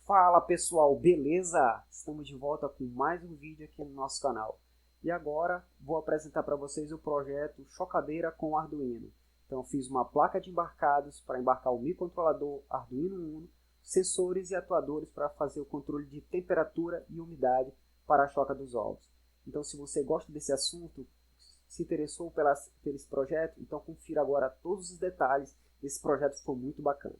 Fala pessoal, beleza? Estamos de volta com mais um vídeo aqui no nosso canal. E agora vou apresentar para vocês o projeto Chocadeira com Arduino. Então eu fiz uma placa de embarcados para embarcar o microcontrolador Arduino Uno, sensores e atuadores para fazer o controle de temperatura e umidade para a choca dos ovos. Então se você gosta desse assunto, se interessou por esse projeto, então confira agora todos os detalhes desse projeto que ficou muito bacana.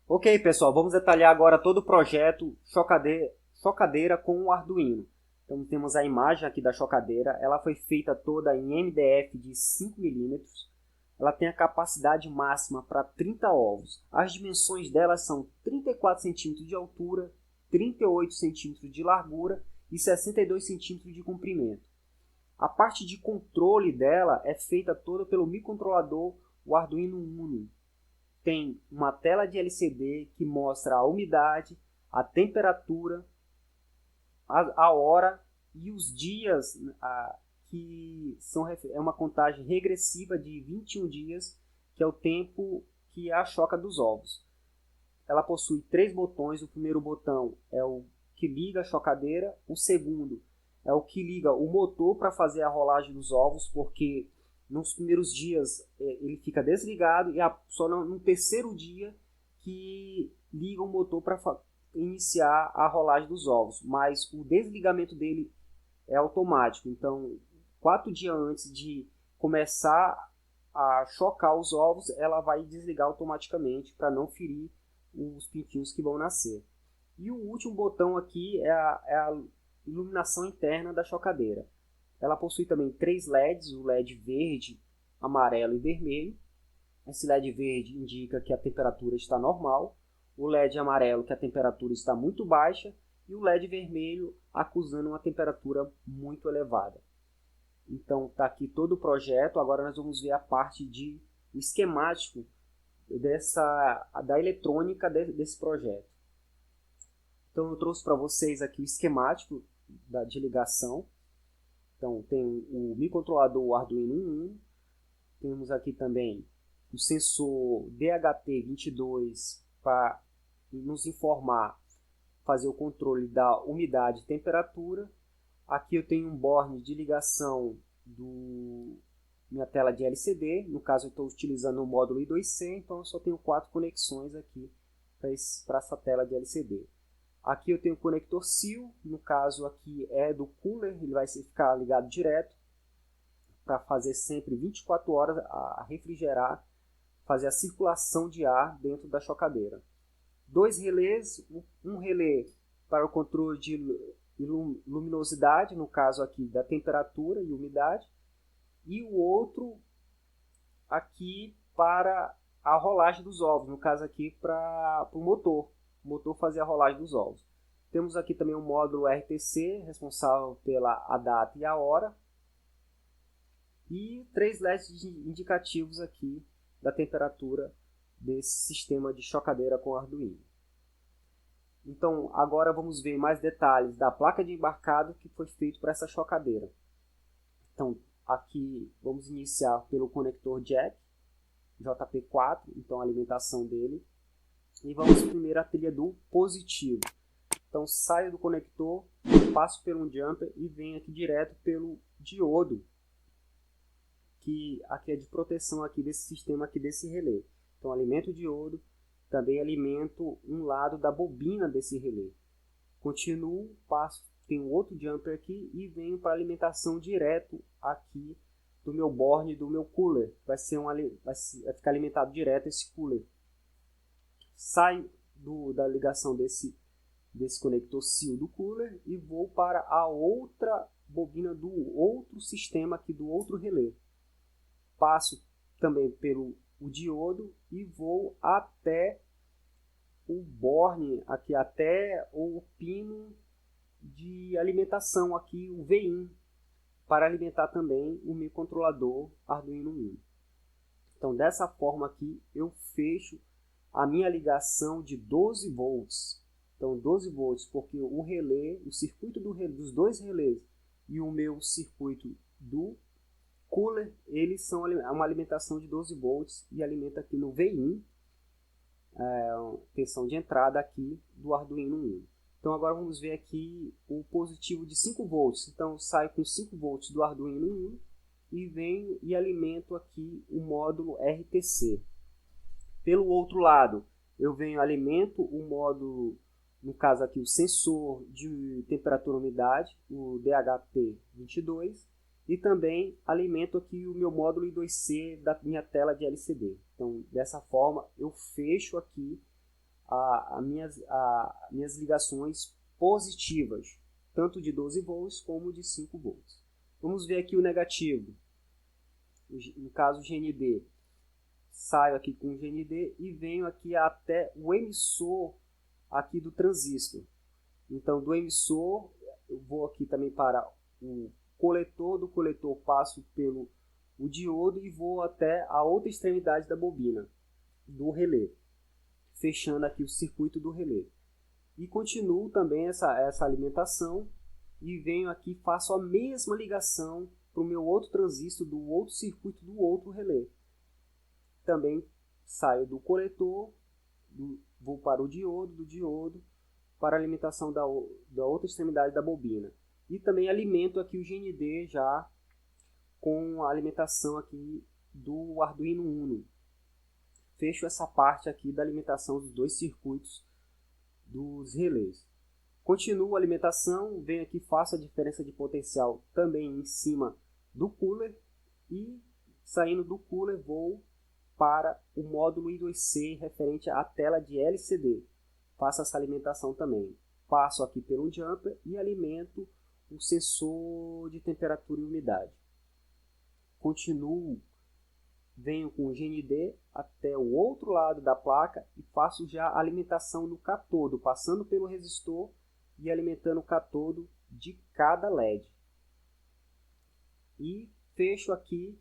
Ok, pessoal, vamos detalhar agora todo o projeto chocadeira com o Arduino. Então temos a imagem aqui da chocadeira, ela foi feita toda em MDF de 5 mm. Ela tem a capacidade máxima para 30 ovos. As dimensões dela são 34 cm de altura, 38 cm de largura e 62 cm de comprimento. A parte de controle dela é feita toda pelo microcontrolador, o Arduino Uno. Tem uma tela de LCD que mostra a umidade, a temperatura, a hora e os dias, é uma contagem regressiva de 21 dias, que é o tempo que é a choca dos ovos. Ela possui 3 botões. O primeiro botão é o que liga a chocadeira, o segundo é o que liga o motor para fazer a rolagem dos ovos, porque nos primeiros dias ele fica desligado e só no terceiro dia que liga o motor para iniciar a rolagem dos ovos. Mas o desligamento dele é automático. Então, 4 dias antes de começar a chocar os ovos, ela vai desligar automaticamente para não ferir os pintinhos que vão nascer. E o último botão aqui é a iluminação interna da chocadeira. Ela possui também 3 LEDs, o LED verde, amarelo e vermelho. Esse LED verde indica que a temperatura está normal, o LED amarelo que a temperatura está muito baixa e o LED vermelho acusando uma temperatura muito elevada. Então está aqui todo o projeto. Agora nós vamos ver a parte de o esquemático da eletrônica desse projeto. Então eu trouxe para vocês aqui o esquemático de ligação. Então tem o microcontrolador Arduino Uno, temos aqui também o sensor DHT22 para nos informar, fazer o controle da umidade e temperatura. Aqui eu tenho um board de ligação minha tela de LCD, no caso eu estou utilizando o módulo I2C, então eu só tenho 4 conexões aqui para essa tela de LCD. Aqui eu tenho o conector SIL, no caso aqui é do cooler, ele vai ficar ligado direto para fazer sempre 24 horas a refrigerar, fazer a circulação de ar dentro da chocadeira. 2 relés, um relé para o controle de luminosidade, no caso aqui da temperatura e umidade, e o outro aqui para a rolagem dos ovos, no caso aqui para o motor fazer a rolagem dos ovos. Temos aqui também um módulo RTC, responsável a data e a hora. E 3 LEDs indicativos aqui da temperatura desse sistema de chocadeira com Arduino. Então agora vamos ver mais detalhes da placa de embarcado que foi feito para essa chocadeira. Então aqui vamos iniciar pelo conector jack JP4, então a alimentação dele. E vamos primeiro à trilha do positivo. Então saio do conector, passo por um jumper e venho aqui direto pelo diodo, que aqui é de proteção aqui desse sistema aqui desse relé. Então alimento o diodo, também alimento um lado da bobina desse relé. Continuo, passo, tenho outro jumper aqui e venho para a alimentação direto aqui do meu board, do meu cooler. Vai ficar alimentado direto esse cooler. Saio da ligação desse conector SIL do cooler e vou para a outra bobina do outro sistema aqui do outro relé. Passo também pelo diodo e vou até o borne, aqui até o pino de alimentação aqui, o VIN, para alimentar também o microcontrolador Arduino Uno. Então dessa forma aqui eu fecho a minha ligação de 12 volts. Então 12 volts, porque o relé, o circuito dos 2 relés e o meu circuito do cooler, eles são uma alimentação de 12 volts e alimenta aqui no VIN, tensão de entrada aqui do Arduino Uno. Então agora vamos ver aqui o positivo de 5 volts. Então eu saio com 5 volts do Arduino Uno e venho e alimento aqui o módulo RTC. Pelo outro lado, eu venho e alimento o módulo, no caso aqui o sensor de temperatura e umidade, o DHT22, e também alimento aqui o meu módulo I2C da minha tela de LCD. Então dessa forma eu fecho aqui as minhas ligações positivas, tanto de 12 volts como de 5 volts. Vamos ver aqui o negativo, no caso o GND. Saio aqui com o GND e venho aqui até o emissor aqui do transistor. Então do emissor eu vou aqui também para o coletor, do coletor passo pelo o diodo e vou até a outra extremidade da bobina, do relé, fechando aqui o circuito do relé. E continuo também essa alimentação e venho aqui, faço a mesma ligação para o meu outro transistor do outro circuito do outro relé. Também saio do coletor, vou para o diodo, do diodo para a alimentação da outra extremidade da bobina. E também alimento aqui o GND já com a alimentação aqui do Arduino Uno. Fecho essa parte aqui da alimentação dos dois circuitos dos relés. Continuo a alimentação, venho aqui, faço a diferença de potencial também em cima do cooler e saindo do cooler vou para o módulo I2C referente à tela de LCD. Faço essa alimentação também. Passo aqui pelo jumper e alimento o sensor de temperatura e umidade. Continuo, venho com o GND até o outro lado da placa e faço já a alimentação no catodo, passando pelo resistor e alimentando o catodo de cada LED. E fecho aqui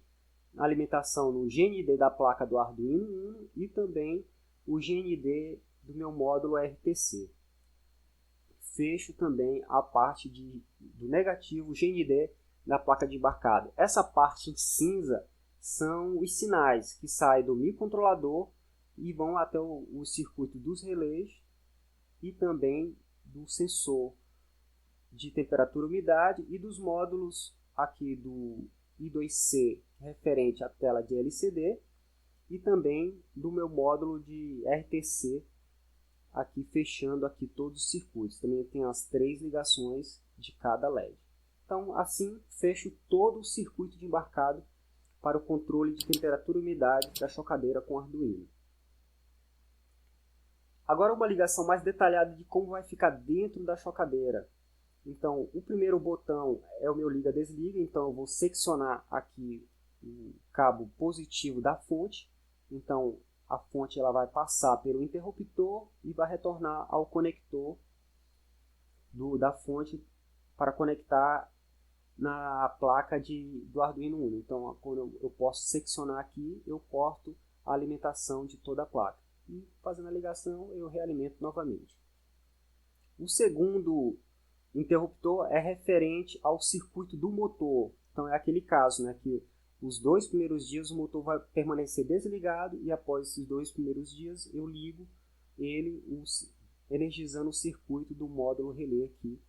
a alimentação no GND da placa do Arduino Uno e também o GND do meu módulo RTC. Fecho também a parte do negativo GND da placa de embarcado. Essa parte em cinza são os sinais que saem do microcontrolador e vão até o circuito dos relés e também do sensor de temperatura e umidade e dos módulos aqui do I2C referente à tela de LCD e também do meu módulo de RTC aqui fechando aqui todos os circuitos. Também tem as 3 ligações de cada LED. Então assim fecho todo o circuito de embarcado para o controle de temperatura e umidade da chocadeira com Arduino. Agora uma ligação mais detalhada de como vai ficar dentro da chocadeira. Então o primeiro botão é o meu liga-desliga, então eu vou seccionar aqui o cabo positivo da fonte. Então a fonte ela vai passar pelo interruptor e vai retornar ao conector da fonte para conectar na placa do Arduino Uno. Então quando eu posso seccionar aqui, eu corto a alimentação de toda a placa. E fazendo a ligação eu realimento novamente. O segundo interruptor é referente ao circuito do motor. Então é aquele caso, né, que os 2 primeiros dias o motor vai permanecer desligado e após esses 2 primeiros dias eu ligo ele energizando o circuito do módulo relé aqui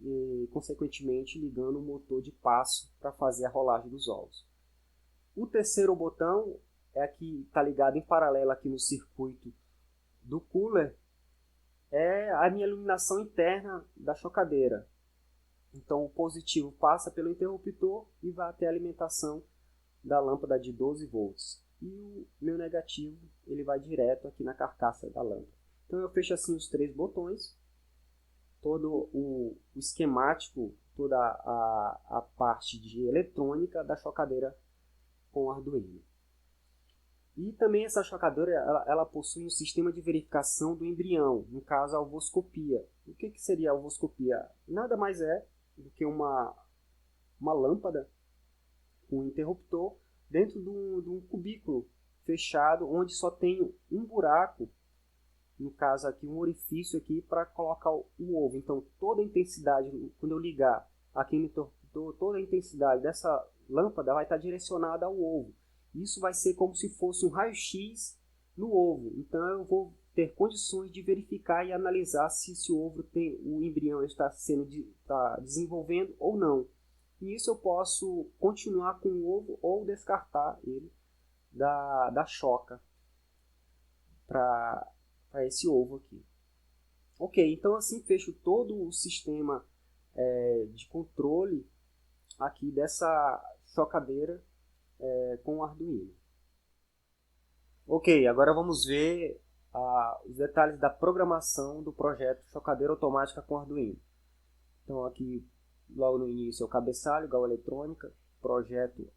e consequentemente ligando o motor de passo para fazer a rolagem dos ovos. O terceiro botão é que está ligado em paralelo aqui no circuito do cooler, é a minha iluminação interna da chocadeira. Então o positivo passa pelo interruptor e vai até a alimentação da lâmpada de 12 volts. E o meu negativo ele vai direto aqui na carcaça da lâmpada. Então eu fecho assim os 3 botões, todo o esquemático, toda a parte de eletrônica da chocadeira com Arduino. E também essa chocadeira ela possui um sistema de verificação do embrião, no caso a ovoscopia. O que seria a ovoscopia? Nada mais é do que uma lâmpada com um interruptor dentro de um cubículo fechado, onde só tem um buraco, no caso aqui um orifício aqui para colocar o ovo. Então toda a intensidade, quando eu ligar aqui no interruptor, toda a intensidade lâmpada vai estar direcionada ao ovo. Isso vai ser como se fosse um raio-x no ovo. Então eu vou ter condições de verificar e analisar se o embrião está desenvolvendo ou não. Nisso eu posso continuar com o ovo ou descartar ele da choca para esse ovo aqui. Ok, então assim fecho todo o sistema de controle aqui dessa chocadeira com o Arduino. Ok, agora vamos ver os detalhes da programação do projeto Chocadeira Automática com Arduino. Então aqui logo no início é o cabeçalho, Gal Eletrônica, projeto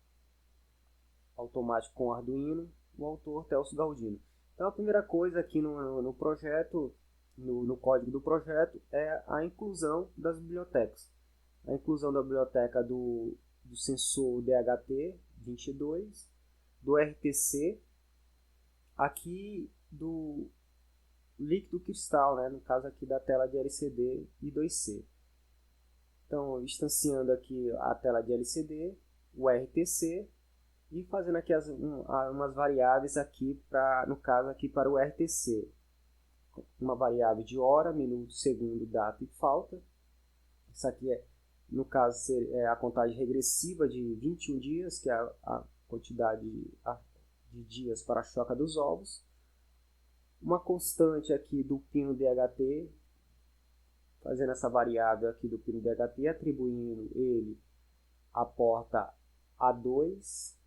automático com Arduino, o autor Telso Galdino. Então a primeira coisa aqui no projeto, no código do projeto, é a inclusão das bibliotecas. A inclusão da biblioteca do sensor DHT22, do RTC, aqui do líquido cristal, né? No caso aqui da tela de LCD e 2C. Então, instanciando aqui a tela de LCD, o RTC, e fazendo aqui umas variáveis aqui, no caso aqui para o RTC. Uma variável de hora, minuto, segundo, data e falta. Isso aqui no caso, é a contagem regressiva de 21 dias, que é a quantidade de dias para a choca dos ovos. Uma constante aqui do pino DHT, fazendo essa variável aqui do pino DHT, atribuindo ele à porta A2,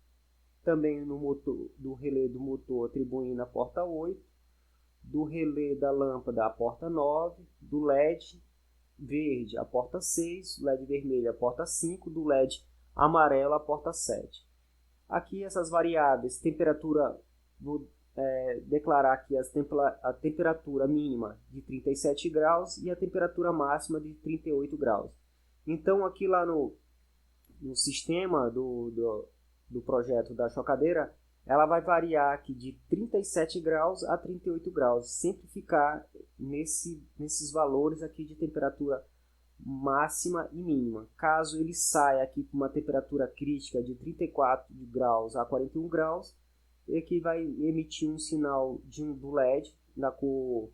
também no motor, do relé do motor atribuindo a porta 8, do relé da lâmpada a porta 9, do LED verde a porta 6, LED vermelho a porta 5, do LED amarelo a porta 7. Aqui essas variáveis, temperatura, vou declarar aqui a temperatura mínima de 37 graus e a temperatura máxima de 38 graus. Então aqui lá no sistema do projeto da chocadeira, ela vai variar aqui de 37 graus a 38 graus, sempre ficar nesses valores aqui de temperatura máxima e mínima. Caso ele saia aqui com uma temperatura crítica de 34 graus a 41 graus, aqui vai emitir um sinal do LED da cor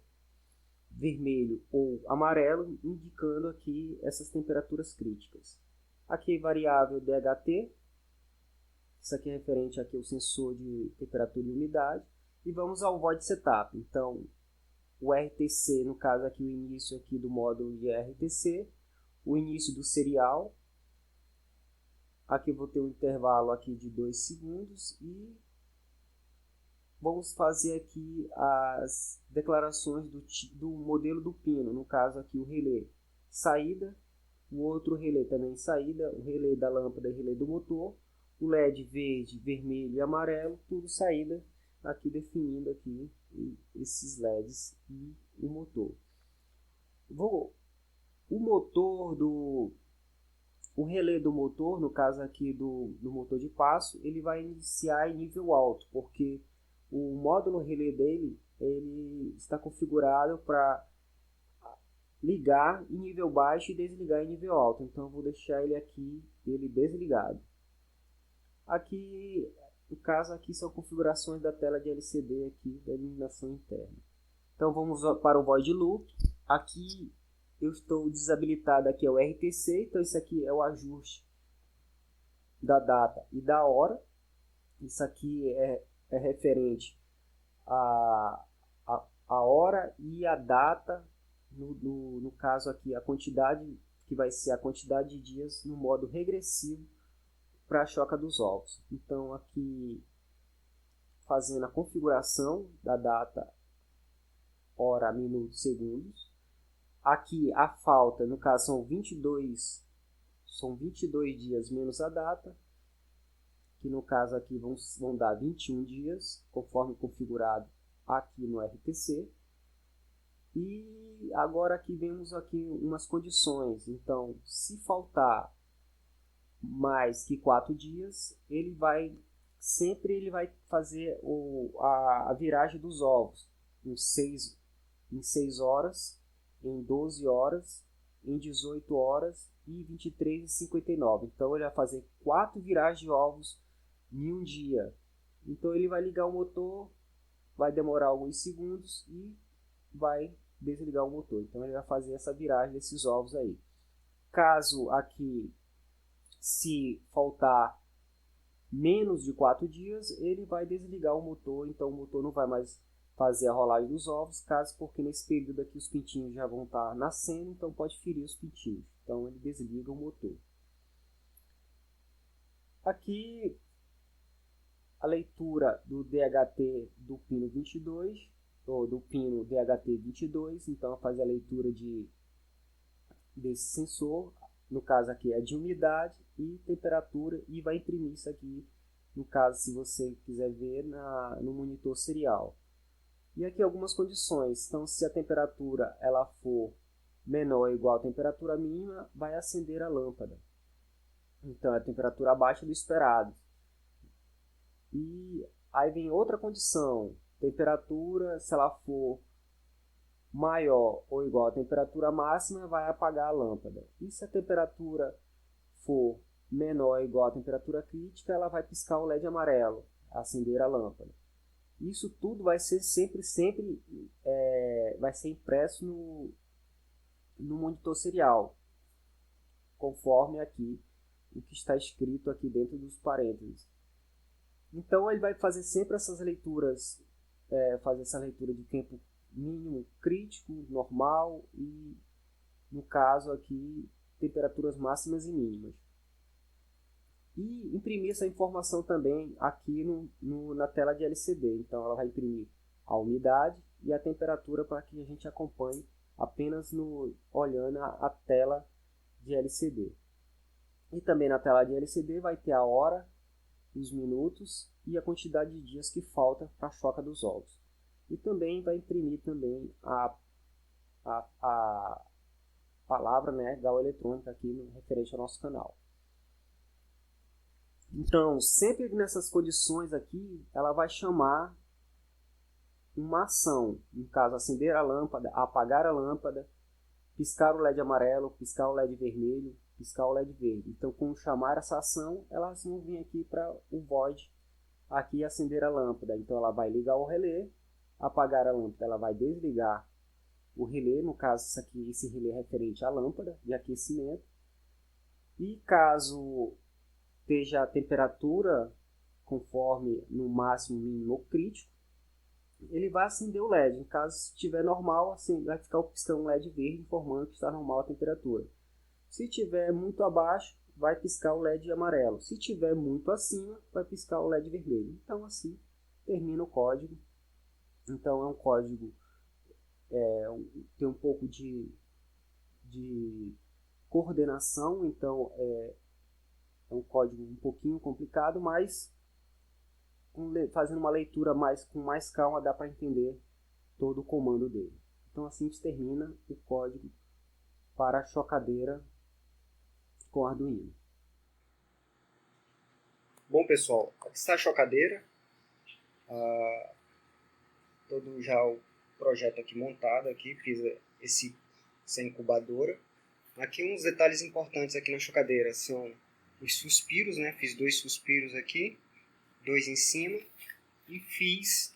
vermelho ou amarelo, indicando aqui essas temperaturas críticas. Aqui variável DHT, isso aqui é referente aqui ao sensor de temperatura e umidade, e vamos ao void setup. Então o RTC, no caso aqui o início aqui do módulo de RTC, o início do serial, aqui eu vou ter um intervalo aqui de 2 segundos e vamos fazer aqui as declarações do modelo do pino, no caso aqui o relé saída, o outro relé também saída, o relé da lâmpada e o relé do motor, o LED verde, vermelho e amarelo, tudo saída, aqui definindo aqui esses LEDs e o motor. O relé do motor, no caso aqui do motor de passo, ele vai iniciar em nível alto, porque o módulo relé dele ele está configurado para ligar em nível baixo e desligar em nível alto. Então eu vou deixar ele aqui, ele desligado. Aqui, no caso aqui são configurações da tela de LCD aqui da iluminação interna. Então vamos para o void loop. Aqui eu estou desabilitado aqui é o RTC, então isso aqui é o ajuste da data e da hora. Isso aqui é referente a hora e a data, no caso aqui a quantidade, que vai ser a quantidade de dias no modo regressivo para a choca dos ovos. Então aqui fazendo a configuração da data, hora, minuto, segundos. Aqui a falta, no caso são 22 dias menos a data, que no caso aqui vão dar 21 dias, conforme configurado aqui no RTC. E agora aqui vemos aqui umas condições. Então, se faltar mais que 4 dias, ele vai fazer a viragem dos ovos em 6 horas, em 12 horas, em 18 horas e 23h59. Então ele vai fazer 4 viragens de ovos em um dia. Então ele vai ligar o motor, vai demorar alguns segundos e vai desligar o motor. Então ele vai fazer essa viragem desses ovos aí. Caso aqui, se faltar menos de 4 dias, ele vai desligar o motor. Então o motor não vai mais fazer a rolagem dos ovos, caso porque nesse período aqui os pintinhos já vão estar nascendo, então pode ferir os pintinhos. Então ele desliga o motor. Aqui a leitura do DHT do pino 22, ou do pino DHT 22, então faz a leitura desse sensor, no caso aqui é de umidade e temperatura, e vai imprimir isso aqui, no caso se você quiser ver no monitor serial. E aqui algumas condições, então se a temperatura ela for menor ou igual à temperatura mínima, vai acender a lâmpada. Então a temperatura abaixo do esperado. E aí vem outra condição, temperatura, se ela for maior ou igual à temperatura máxima, vai apagar a lâmpada. E se a temperatura for menor ou igual à temperatura crítica, ela vai piscar o LED amarelo, acender a lâmpada. Isso tudo vai ser sempre vai ser impresso no monitor serial, conforme aqui o que está escrito aqui dentro dos parênteses. Então ele vai fazer sempre essas leituras, fazer essa leitura de tempo mínimo crítico, normal e, no caso aqui, temperaturas máximas e mínimas. E imprimir essa informação também aqui na tela de LCD. Então ela vai imprimir a umidade e a temperatura para que a gente acompanhe apenas olhando a tela de LCD. E também na tela de LCD vai ter a hora, os minutos e a quantidade de dias que falta para a choca dos ovos. E também vai imprimir também a palavra, né, GAU eletrônica aqui referente ao nosso canal. Então, sempre nessas condições aqui, ela vai chamar uma ação. No caso, acender a lâmpada, apagar a lâmpada, piscar o LED amarelo, piscar o LED vermelho, piscar o LED verde. Então, com chamar essa ação, elas vão vir aqui para o void, aqui acender a lâmpada. Então, ela vai ligar o relé, apagar a lâmpada, ela vai desligar o relé. No caso, esse relé é referente à lâmpada de aquecimento. E caso esteja a temperatura conforme no máximo, mínimo ou crítico, ele vai acender o LED. Em caso estiver normal, assim, vai ficar piscando um LED verde informando que está normal a temperatura. Se estiver muito abaixo, vai piscar o LED amarelo. Se estiver muito acima, vai piscar o LED vermelho. Então assim termina o código. Então é um código, tem um pouco de coordenação, então é um código um pouquinho complicado, mas fazendo uma leitura com mais calma dá para entender todo o comando dele. Então assim se termina o código para a chocadeira com Arduino. Bom pessoal, aqui está a chocadeira, todo já o projeto aqui montado, aqui fiz essa incubadora. Aqui uns detalhes importantes aqui na chocadeira são os suspiros, né? Fiz 2 suspiros aqui, 2 em cima, e fiz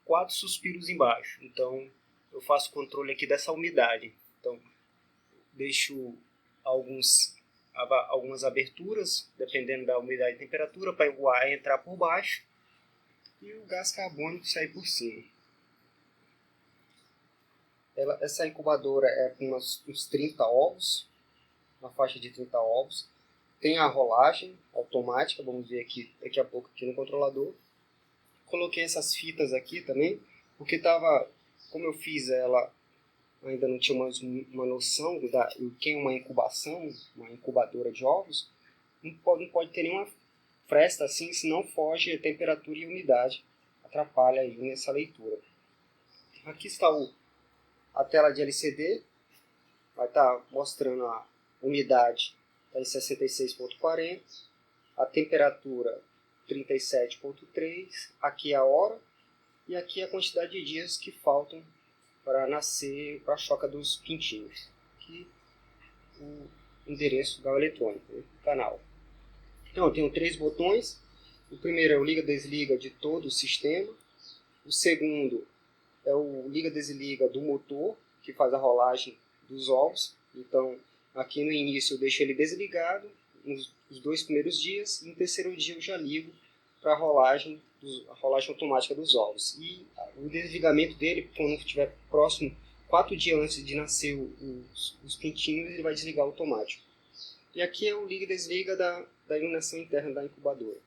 4 suspiros embaixo. Então eu faço controle aqui dessa umidade. Então deixo algumas aberturas, dependendo da umidade e temperatura, para o ar entrar por baixo e o gás carbônico sair por cima. Essa incubadora é com uns 30 ovos, uma faixa de 30 ovos. Tem a rolagem automática, vamos ver aqui daqui a pouco aqui no controlador. Coloquei essas fitas aqui também, porque como eu fiz ela, ainda não tinha uma noção do que é uma incubação, uma incubadora de ovos. Não pode ter nenhuma fresta assim, senão foge a temperatura e umidade, atrapalha aí nessa leitura. Aqui está a tela de LCD, vai estar mostrando a umidade está em 66,40, a temperatura 37,3, aqui a hora e aqui a quantidade de dias que faltam para nascer, para a choca dos pintinhos. Aqui o endereço do eletrônico, né, do canal. Então, eu tenho 3 botões. O primeiro é o liga-desliga de todo o sistema. O segundo é o liga-desliga do motor, que faz a rolagem dos ovos. Então, aqui no início eu deixo ele desligado nos 2 primeiros dias, e no terceiro dia eu já ligo para a rolagem automática dos ovos. E o desligamento dele, quando estiver próximo, 4 dias antes de nascer os pintinhos, ele vai desligar automático. E aqui é o liga e desliga da iluminação interna da incubadora.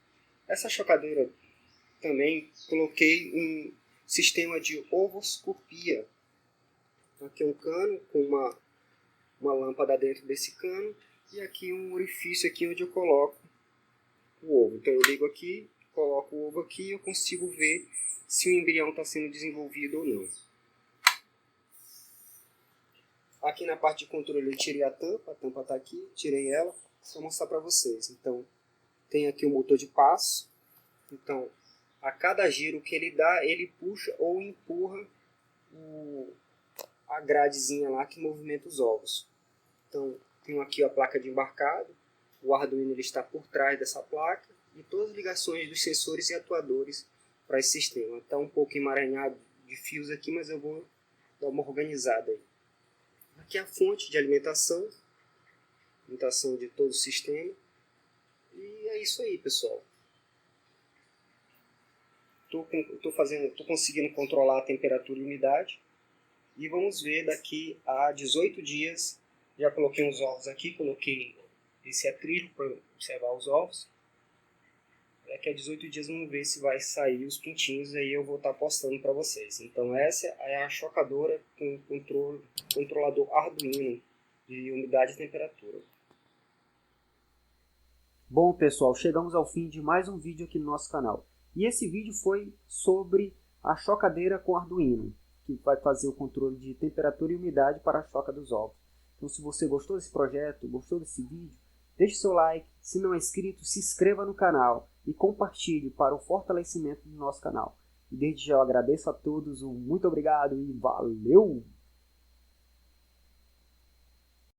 Essa chocadeira também coloquei um sistema de ovoscopia. Aqui é um cano com uma lâmpada dentro desse cano, e aqui um orifício aqui onde eu coloco o ovo. Então eu ligo aqui, coloco o ovo aqui e eu consigo ver se o embrião está sendo desenvolvido ou não. Aqui na parte de controle eu tirei a tampa está aqui, tirei ela, só mostrar para vocês. Então tem aqui o motor de passo, então a cada giro que ele dá, ele puxa ou empurra a gradezinha lá que movimenta os ovos. Então tenho aqui a placa de embarcado, o Arduino ele está por trás dessa placa, e todas as ligações dos sensores e atuadores para esse sistema. Está um pouco emaranhado de fios aqui, mas eu vou dar uma organizada aí. Aqui é a fonte de alimentação de todo o sistema. E é isso aí, pessoal. Estou conseguindo controlar a temperatura e umidade. E vamos ver daqui a 18 dias. Já coloquei uns ovos aqui, coloquei esse atrilho para observar os ovos. Daqui a 18 dias vamos ver se vai sair os pintinhos, aí eu vou estar postando para vocês. Então essa é a chocadora com controlador Arduino de umidade e temperatura. Bom pessoal, chegamos ao fim de mais um vídeo aqui no nosso canal. E esse vídeo foi sobre a chocadeira com Arduino, que vai fazer o controle de temperatura e umidade para a choca dos ovos. Então se você gostou desse projeto, gostou desse vídeo, deixe seu like, se não é inscrito, se inscreva no canal e compartilhe para o fortalecimento do nosso canal. E desde já eu agradeço a todos, muito obrigado e valeu!